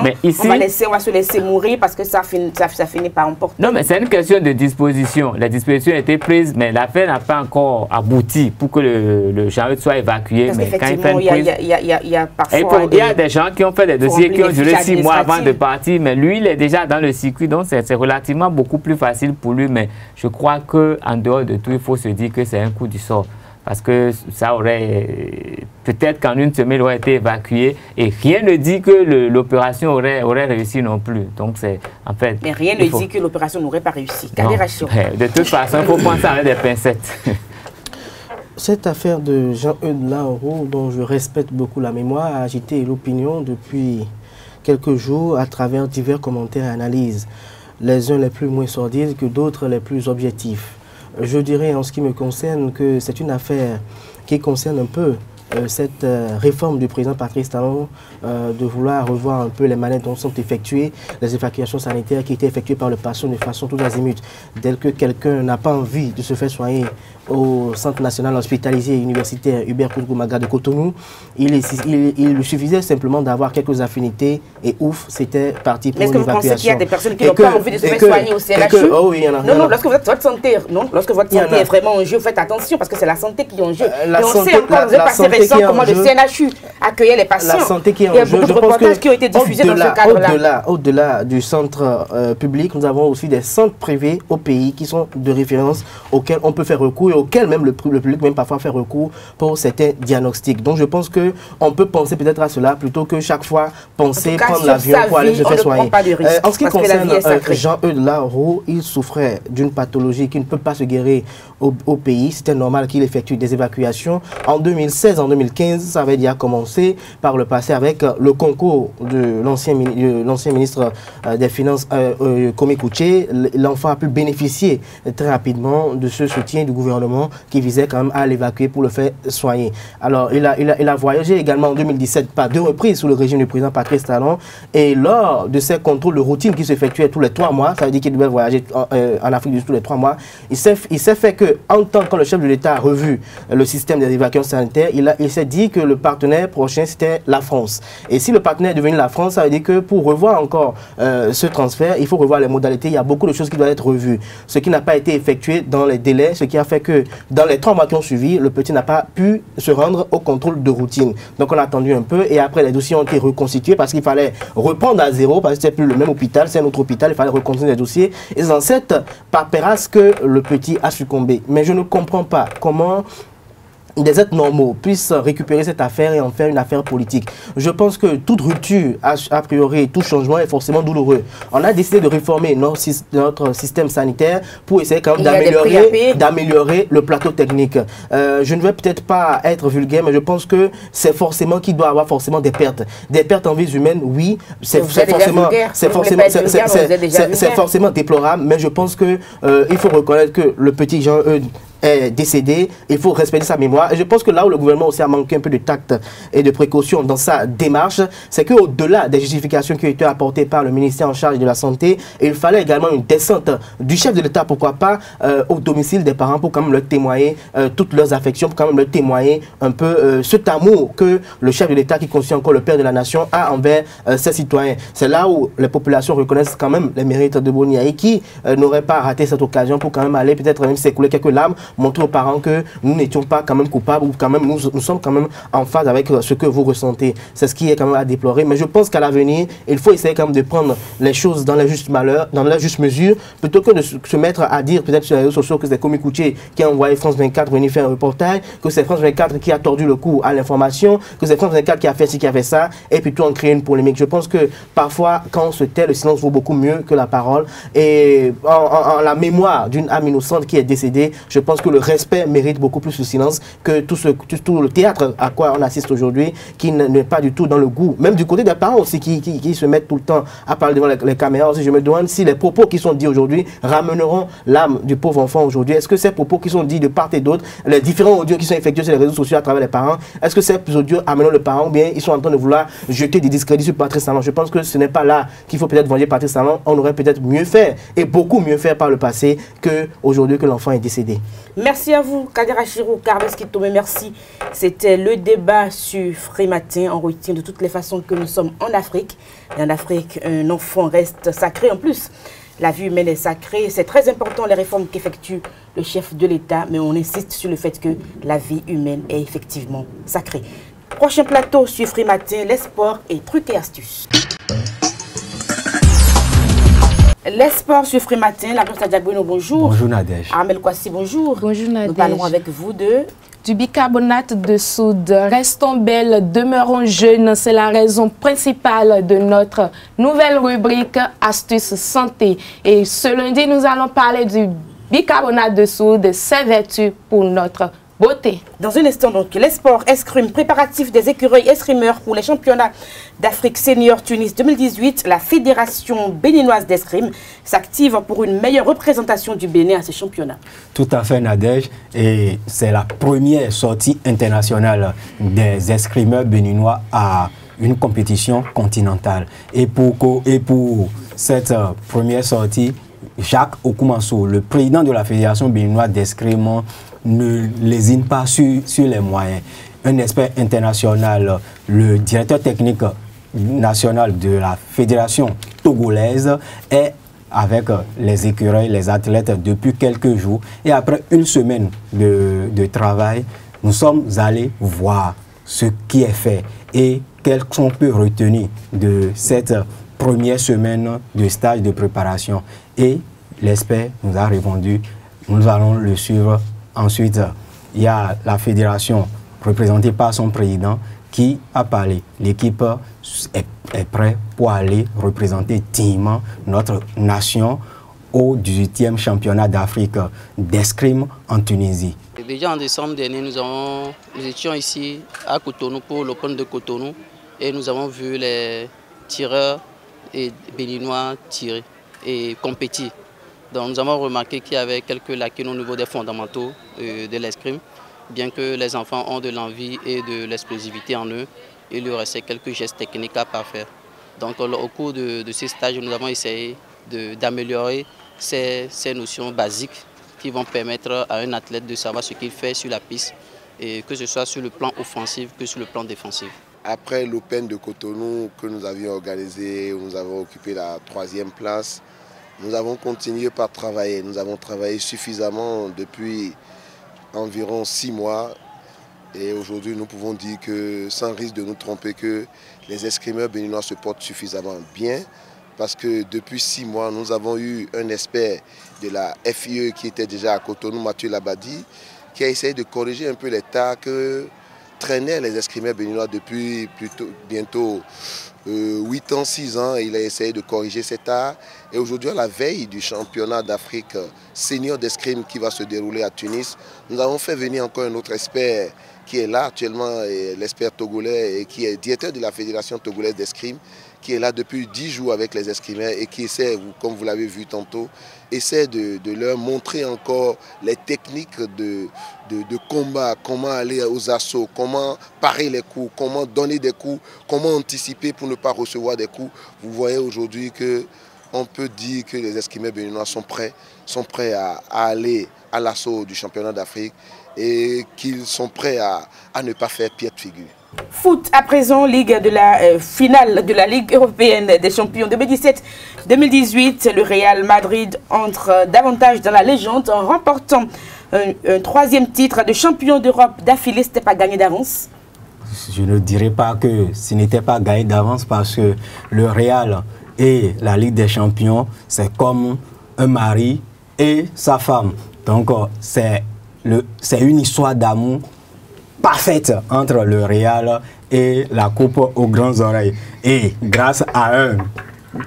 mais ici, on va se laisser mourir parce que ça finit par emporter. Non, mais c'est une question de disposition. La disposition a été prise, mais l'affaire n'a pas encore abouti pour que le Jean-Eudes soit évacué. Parce mais quand il y a parfois... Il y a des gens qui ont fait des dossiers qui ont duré 6 mois avant de partir, mais lui, il est déjà dans le circuit, donc c'est relativement beaucoup plus facile pour lui. Mais je crois qu'en dehors de tout, il faut se dire que c'est un coup du sort. Parce que ça aurait, peut-être qu'en une semaine, il aurait été évacué et rien ne dit que l'opération aurait réussi non plus. Donc c'est en fait... Mais rien ne dit que l'opération n'aurait pas réussi. De toute façon, il faut penser avec des pincettes. Cette affaire de Jean-Eudes Lahoro, dont je respecte beaucoup la mémoire, a agité l'opinion depuis quelques jours à travers divers commentaires et analyses. Les uns les plus moins sordides que d'autres les plus objectifs. Je dirais en ce qui me concerne que c'est une affaire qui concerne un peu cette réforme du président Patrice Talon de vouloir revoir un peu les manettes dont sont effectuées les évacuations sanitaires qui étaient effectuées par le patient de façon tout azimut. Dès que quelqu'un n'a pas envie de se faire soigner au Centre national hospitalier et universitaire Hubert Koudou-Maga de Cotonou, il lui suffisait simplement d'avoir quelques affinités et ouf, c'était parti pour l'évacuation. Est-ce que vous pensez qu'il y a des personnes qui n'ont pas envie de se faire soigner au CNHU? Oh oui, il y en a. Non, lorsque votre santé est vraiment en jeu, faites attention parce que c'est la santé qui est en jeu. Et on sait encore, vous avez passé récent comment le CNHU accueillait les patients. La santé qui est en jeu. Il y a beaucoup de reportages qui ont été diffusés dans ce cadre-là. Au-delà du centre public, nous avons aussi des centres privés au pays qui sont de référence auxquels on peut faire recours et auxquels même le public même parfois fait recours pour certains diagnostics. Donc je pense qu'on peut penser peut-être à cela plutôt que chaque fois penser prendre l'avion pour aller se faire soigner. En ce qui concerne Jean-Eudes Lahoro, il souffrait d'une pathologie qui ne peut pas se guérir au pays. C'était normal qu'il effectue des évacuations. En 2016, en 2015, ça avait déjà commencé par le passé avec le concours de l'ancien ministre des Finances, Komi Kouché. L'enfant a pu bénéficier très rapidement de ce soutien du gouvernement qui visait quand même à l'évacuer pour le faire soigner. Alors, il a voyagé également en 2017 par 2 reprises sous le régime du président Patrice Talon. Et lors de ces contrôles de routine qui s'effectuaient tous les 3 mois, ça veut dire qu'il devait voyager en Afrique du Sud tous les 3 mois, il s'est fait que, en tant que le chef de l'État a revu le système des évacuations sanitaires, il s'est dit que le partenaire prochain, c'était la France. Et si le partenaire est devenu la France, ça veut dire que pour revoir encore ce transfert, il faut revoir les modalités. Il y a beaucoup de choses qui doivent être revues. Ce qui n'a pas été effectué dans les délais, ce qui a fait que dans les 3 mois qui ont suivi, le petit n'a pas pu se rendre au contrôle de routine. Donc on a attendu un peu et après les dossiers ont été reconstitués parce qu'il fallait reprendre à zéro parce que c'est plus le même hôpital, c'est un autre hôpital, il fallait reconstituer les dossiers. Et dans cette paperasse que le petit a succombé. Mais je ne comprends pas comment des êtres normaux puissent récupérer cette affaire et en faire une affaire politique. Je pense que toute rupture, a priori, tout changement est forcément douloureux. On a décidé de réformer notre système sanitaire pour essayer quand même d'améliorer le plateau technique. Je ne vais peut-être pas être vulgaire, mais je pense que c'est forcément qu'il doit y avoir forcément des pertes. Des pertes en vies humaines, oui, c'est forcément déplorable, mais je pense que il faut reconnaître que le petit Jean-Eudes est décédé. Il faut respecter sa mémoire. Et je pense que là où le gouvernement aussi a manqué un peu de tact et de précaution dans sa démarche, c'est qu'au-delà des justifications qui ont été apportées par le ministère en charge de la Santé, il fallait également une descente du chef de l'État, pourquoi pas, au domicile des parents pour quand même leur témoigner toutes leurs affections, pour quand même leur témoigner un peu cet amour que le chef de l'État, qui constitue encore le père de la nation, a envers ses citoyens. C'est là où les populations reconnaissent quand même les mérites de Boni Yaye, qui n'aurait pas raté cette occasion pour quand même aller peut-être même s'écouler quelques larmes, montrer aux parents que nous n'étions pas quand même coupables, ou quand même nous sommes quand même en phase avec ce que vous ressentez. C'est ce qui est quand même à déplorer. Mais je pense qu'à l'avenir, il faut essayer quand même de prendre les choses dans la juste mesure, plutôt que de se mettre à dire peut-être sur les réseaux sociaux que c'est Komi Koutié qui a envoyé France 24 venir faire un reportage, que c'est France 24 qui a tordu le cou à l'information, que c'est France 24 qui a fait ci, qui a fait ça, et plutôt en créer une polémique. Je pense que parfois, quand on se tait, le silence vaut beaucoup mieux que la parole. Et en la mémoire d'une âme innocente qui est décédée, je pense que le respect mérite beaucoup plus le silence que tout le théâtre à quoi on assiste aujourd'hui, qui n'est pas du tout dans le goût. Même du côté des parents aussi, qui se mettent tout le temps à parler devant les caméras aussi. Je me demande si les propos qui sont dits aujourd'hui ramèneront l'âme du pauvre enfant aujourd'hui. Est-ce que ces propos qui sont dits de part et d'autre, les différents audios qui sont effectués sur les réseaux sociaux à travers les parents, est-ce que ces audios amèneront le parent, ou bien ils sont en train de vouloir jeter des discrédits sur Patrice Talon? Je pense que ce n'est pas là qu'il faut peut-être venger Patrice Talon. On aurait peut-être mieux fait, et beaucoup mieux fait par le passé, qu'aujourd'hui que l'enfant est décédé. Merci à vous, Kadira Chirou, Carlos Kitome, merci. C'était le débat sur Free Matin. On retient de toutes les façons que nous sommes en Afrique. Et en Afrique, un enfant reste sacré. En plus, la vie humaine est sacrée. C'est très important les réformes qu'effectue le chef de l'État, mais on insiste sur le fait que la vie humaine est effectivement sacrée. Prochain plateau sur Free Matin, les sports et trucs et astuces. Les sports sur Free Matin, la Costa Diagbeno, bonjour. Bonjour Nadège. Armel Kwasi, bonjour. Bonjour Nadège. Nous parlerons avec vous de... Du bicarbonate de soude. Restons belles, demeurons jeunes. C'est la raison principale de notre nouvelle rubrique Astuces Santé. Et ce lundi, nous allons parler du bicarbonate de soude, ses vertus pour notre beauté. Dans un instant, donc, les sports escrime, préparatifs des écureuils escrimeurs pour les championnats d'Afrique Senior Tunis 2018. La Fédération béninoise d'escrime s'active pour une meilleure représentation du Bénin à ces championnats. Tout à fait, Nadège. Et c'est la première sortie internationale des escrimeurs béninois à une compétition continentale. Et pour cette première sortie, Jacques Okumansou, le président de la Fédération béninoise d'escrime, ne lésine pas sur les moyens. Un expert international, le directeur technique national de la Fédération togolaise, est avec les écureuils, les athlètes depuis quelques jours. Et après une semaine de travail, nous sommes allés voir ce qui est fait et quel qu'on peut retenir de cette première semaine de stage de préparation. Et l'expert nous a répondu, nous allons le suivre. Ensuite, il y a la fédération représentée par son président qui a parlé. L'équipe est prête pour aller représenter dignement notre nation au 18e championnat d'Afrique d'escrime en Tunisie. Déjà en décembre dernier, nous étions ici à Cotonou pour l'Open de Cotonou et nous avons vu les tireurs béninois tirer et compétir. Donc nous avons remarqué qu'il y avait quelques lacunes au niveau des fondamentaux de l'escrime. Bien que les enfants ont de l'envie et de l'explosivité en eux, il leur restait quelques gestes techniques à parfaire. Donc au cours de ces stages, nous avons essayé d'améliorer ces notions basiques qui vont permettre à un athlète de savoir ce qu'il fait sur la piste, et que ce soit sur le plan offensif que sur le plan défensif. Après l'Open de Cotonou que nous avions organisé, où nous avons occupé la 3e place, nous avons continué par travailler. Nous avons travaillé suffisamment depuis environ 6 mois. Et aujourd'hui, nous pouvons dire que, sans risque de nous tromper, que les escrimeurs béninois se portent suffisamment bien. Parce que depuis 6 mois, nous avons eu un expert de la FIE qui était déjà à Cotonou, Mathieu Labadi, qui a essayé de corriger un peu l'état que traînaient les escrimeurs béninois depuis bientôt 8 ans, 6 ans. Il a essayé de corriger cet art. Et aujourd'hui, à la veille du championnat d'Afrique senior d'escrime qui va se dérouler à Tunis, nous avons fait venir encore un autre expert qui est là actuellement, l'expert togolais et qui est directeur de la Fédération togolaise d'escrime, qui est là depuis 10 jours avec les escrimeurs et qui essaie, comme vous l'avez vu tantôt, essaie de leur montrer encore les techniques de combat, comment aller aux assauts, comment parer les coups, comment donner des coups, comment anticiper pour ne pas recevoir des coups. Vous voyez aujourd'hui qu'on peut dire que les escrimeurs béninois sont prêts à aller à l'assaut du championnat d'Afrique et qu'ils sont prêts à ne pas faire pied de figure. Foot à présent, Ligue de la finale de la Ligue européenne des champions 2017-2018. Le Real Madrid entre davantage dans la légende en remportant un troisième titre de champion d'Europe d'affilée. Ce n'était pas gagné d'avance? Je ne dirais pas que ce n'était pas gagné d'avance parce que le Real et la Ligue des champions, c'est comme un mari et sa femme. Donc c'est une histoire d'amour parfaite entre le Real et la coupe aux grandes oreilles. Et grâce à un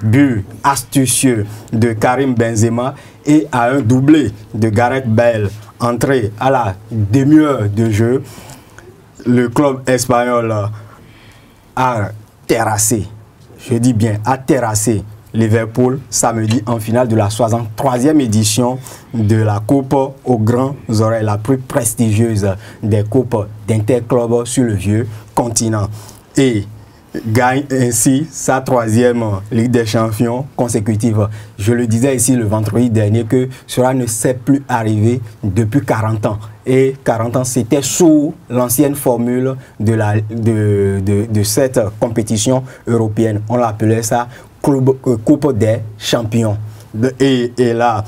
but astucieux de Karim Benzema et à un doublé de Gareth Bale entré à la demi-heure de jeu, le club espagnol a terrassé, je dis bien a terrassé Liverpool samedi en finale de la 63e édition de la Coupe aux grandes oreilles, la plus prestigieuse des coupes d'interclubs sur le vieux continent. Et gagne ainsi sa troisième Ligue des champions consécutive. Je le disais ici le vendredi dernier que cela ne s'est plus arrivé depuis 40 ans. Et 40 ans, c'était sous l'ancienne formule de cette compétition européenne. On l'appelait ça Coupe des champions. Et là,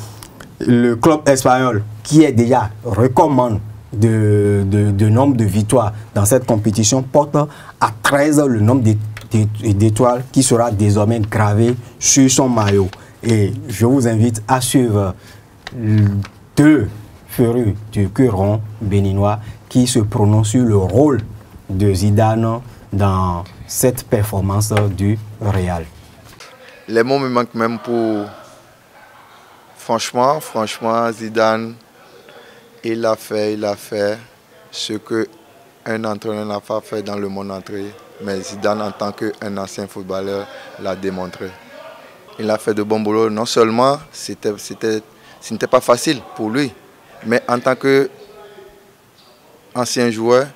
le club espagnol, qui est déjà recommande de nombre de victoires dans cette compétition, porte à 13 le nombre d'étoiles qui sera désormais gravé sur son maillot. Et je vous invite à suivre deux férus du cœur rond béninois qui se prononcent sur le rôle de Zidane dans cette performance du Real. Les mots me manquent même pour... Franchement, Zidane, il a fait ce qu'un entraîneur n'a pas fait dans le monde entier. Mais Zidane, en tant qu'un ancien footballeur, l'a démontré. Il a fait de bons boulots. Non seulement ce n'était pas facile pour lui, mais en tant qu'ancien joueur,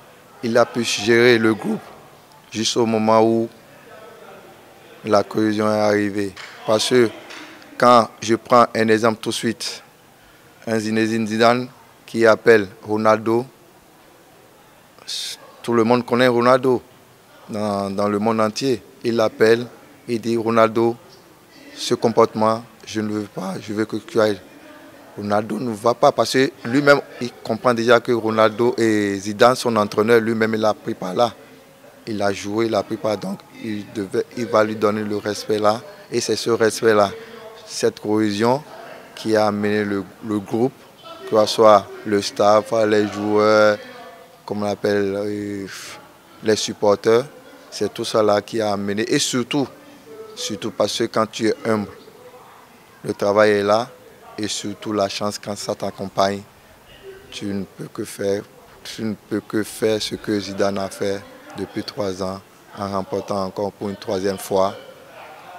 il a pu gérer le groupe jusqu'au moment où la cohésion est arrivée. Parce que quand je prends un exemple tout de suite, un Zinedine Zidane qui appelle Ronaldo, tout le monde connaît Ronaldo dans le monde entier. Il l'appelle, il dit Ronaldo, ce comportement, je ne veux pas, je veux que tu ailles. Ronaldo ne va pas parce que lui-même, il comprend déjà que Ronaldo et Zidane, son entraîneur, lui-même, il l'a pris par là. Il a joué, il l'a pris par là. Donc, il va lui donner le respect là. Et c'est ce respect-là, cette cohésion qui a amené le groupe, que ce soit le staff, les joueurs, comme on appelle, les supporters. C'est tout ça là qui a amené. Et surtout parce que quand tu es humble, le travail est là. Et surtout la chance quand ça t'accompagne, tu ne peux que faire ce que Zidane a fait depuis 3 ans en remportant encore pour une 3e fois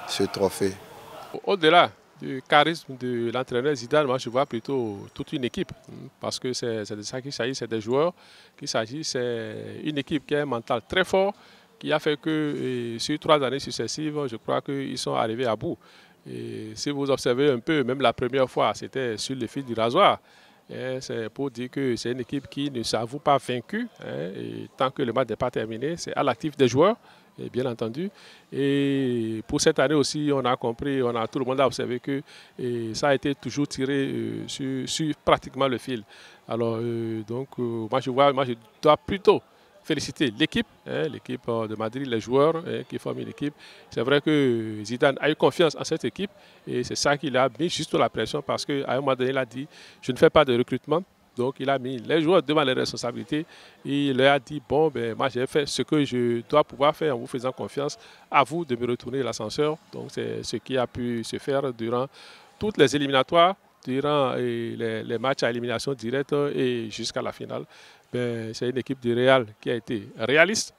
ce trophée. Au-delà du charisme de l'entraîneur Zidane, moi je vois plutôt toute une équipe parce que c'est de ça qu'il s'agit, c'est des joueurs qu'il s'agit, c'est une équipe qui a un mental très fort qui a fait que sur 3 années successives, je crois qu'ils sont arrivés à bout. Et si vous observez un peu, même la première fois, c'était sur le fil du rasoir. C'est pour dire que c'est une équipe qui ne s'avoue pas vaincue. Et tant que le match n'est pas terminé, c'est à l'actif des joueurs, et bien entendu. Et pour cette année aussi, on a compris, tout le monde a observé que ça a été toujours tiré sur pratiquement le fil. Alors, moi je dois plutôt féliciter l'équipe, l'équipe de Madrid, les joueurs qui forment une équipe. C'est vrai que Zidane a eu confiance en cette équipe et c'est ça qu'il a mis juste la pression parce qu'à un moment donné, il a dit « je ne fais pas de recrutement ». Donc il a mis les joueurs devant les responsabilités et il leur a dit « bon, ben, moi j'ai fait ce que je dois pouvoir faire en vous faisant confiance, à vous de me retourner l'ascenseur ». Donc c'est ce qui a pu se faire durant toutes les éliminatoires, durant les matchs à élimination directe et jusqu'à la finale. c'est une équipe du Real qui a été réaliste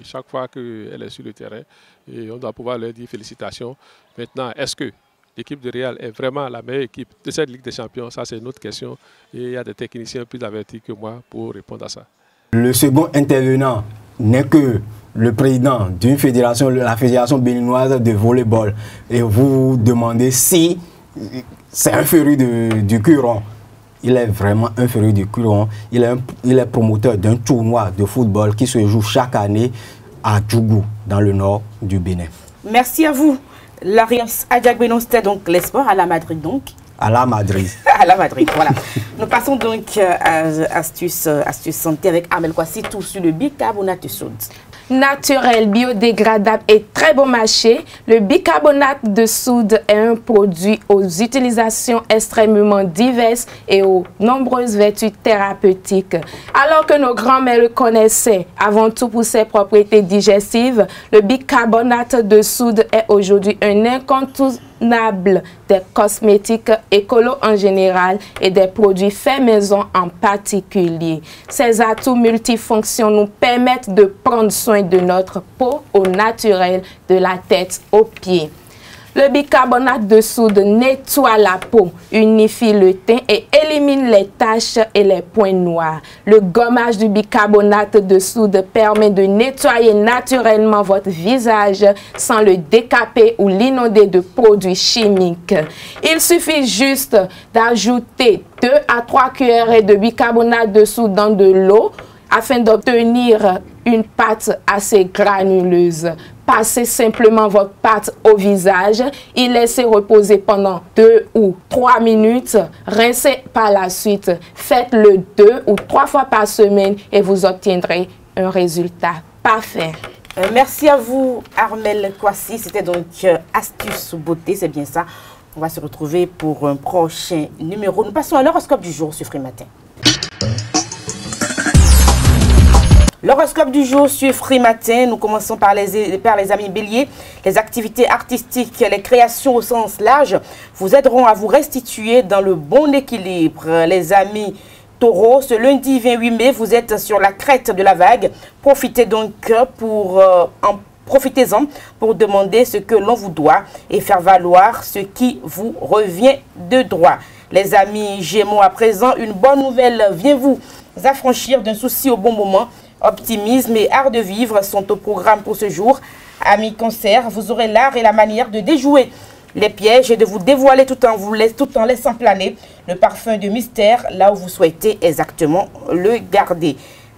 chaque fois qu'elle est sur le terrain. Et on doit pouvoir leur dire félicitations. Maintenant, est-ce que l'équipe du Real est vraiment la meilleure équipe de cette Ligue des Champions? Ça, c'est une autre question. Et il y a des techniciens plus avertis que moi pour répondre à ça. Le second intervenant n'est que le président d'une fédération, la fédération béninoise de volleyball. Et vous vous demandez si c'est un féru du Curon. Il est vraiment un féru du Curon. Il est promoteur d'un tournoi de football qui se joue chaque année à Djougou, dans le nord du Bénin. Merci à vous. L'Alliance Adjak-Bénin, c'était donc les sports à la Madrid donc. À la Madrid. À la Madrid, voilà. Nous passons donc à Astuce Santé avec Armel Kwasi, tout sur le bicarbonate de soude. Naturel, biodégradable et très bon marché, le bicarbonate de soude est un produit aux utilisations extrêmement diverses et aux nombreuses vertus thérapeutiques. Alors que nos grands-mères le connaissaient avant tout pour ses propriétés digestives, le bicarbonate de soude est aujourd'hui un incontournable des cosmétiques écolos en général et des produits faits maison en particulier. Ces atouts multifonctions nous permettent de prendre soin de notre peau au naturel, de la tête aux pieds. Le bicarbonate de soude nettoie la peau, unifie le teint et élimine les taches et les points noirs. Le gommage du bicarbonate de soude permet de nettoyer naturellement votre visage sans le décaper ou l'inonder de produits chimiques. Il suffit juste d'ajouter 2 à 3 cuillerées de bicarbonate de soude dans de l'eau afin d'obtenir une pâte assez granuleuse. Passez simplement votre pâte au visage et laissez reposer pendant 2 ou 3 minutes. Rincez par la suite. Faites-le 2 ou 3 fois par semaine et vous obtiendrez un résultat parfait. Merci à vous, Armel Kwasi. C'était donc Astuce Beauté, c'est bien ça. On va se retrouver pour un prochain numéro. Nous passons à l'horoscope du jour sur Free Matin. L'horoscope du jour sur Free Matin, nous commençons par les amis béliers. Les activités artistiques, les créations au sens large vous aideront à vous restituer dans le bon équilibre. Les amis taureaux, ce lundi 28 mai, vous êtes sur la crête de la vague. Profitez donc profitez-en pour demander ce que l'on vous doit et faire valoir ce qui vous revient de droit. Les amis gémeaux, à présent, une bonne nouvelle vient vous affranchir d'un souci au bon moment. Optimisme et art de vivre sont au programme pour ce jour. Amis cancer, vous aurez l'art et la manière de déjouer les pièges et de vous dévoiler tout en laissant planer le parfum de mystère là où vous souhaitez exactement le garder.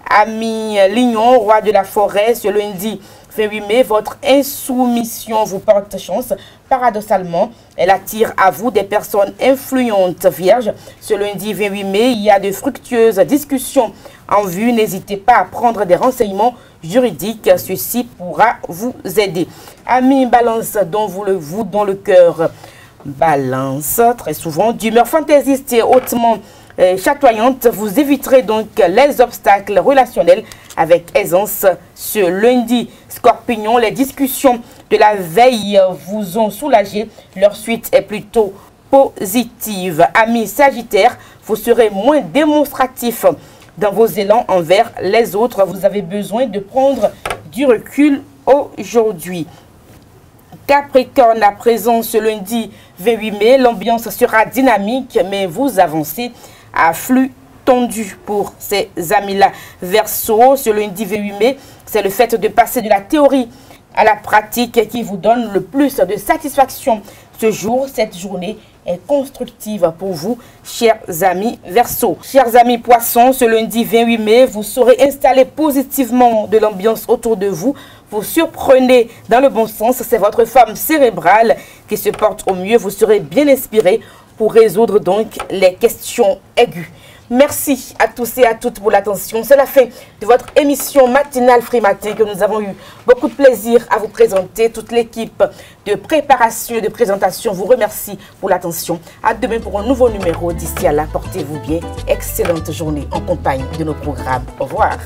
Amis lion, roi de la forêt, ce lundi 28 mai, votre insoumission vous porte chance. Paradoxalement, elle attire à vous des personnes influentes. Vierge, ce lundi 28 mai, il y a de fructueuses discussions en vue. N'hésitez pas à prendre des renseignements juridiques. Ceci pourra vous aider. Amis balance, dont le cœur balance très souvent, d'humeur fantaisiste et hautement chatoyante, vous éviterez donc les obstacles relationnels avec aisance ce lundi. Scorpion, les discussions de la veille vous ont soulagé. Leur suite est plutôt positive. Amis Sagittaire, vous serez moins démonstratif dans vos élans envers les autres. Vous avez besoin de prendre du recul aujourd'hui. Capricorne, à présent, ce lundi 28 mai, l'ambiance sera dynamique, mais vous avancez à flux tendu pour ces amis-là. Verseau, ce lundi 28 mai, c'est le fait de passer de la théorie à la pratique qui vous donne le plus de satisfaction. Ce jour, cette journée est constructive pour vous, chers amis Verseau. Chers amis Poissons, ce lundi 28 mai, vous saurez installer positivement de l'ambiance autour de vous. Vous surprenez dans le bon sens, c'est votre femme cérébrale qui se porte au mieux. Vous serez bien inspiré pour résoudre donc les questions aiguës. Merci à tous et à toutes pour l'attention. C'est la fin de votre émission matinale Free Matin que nous avons eu beaucoup de plaisir à vous présenter. Toute l'équipe de préparation et de présentation vous remercie pour l'attention. À demain pour un nouveau numéro. D'ici à là, portez-vous bien. Excellente journée en compagnie de nos programmes. Au revoir.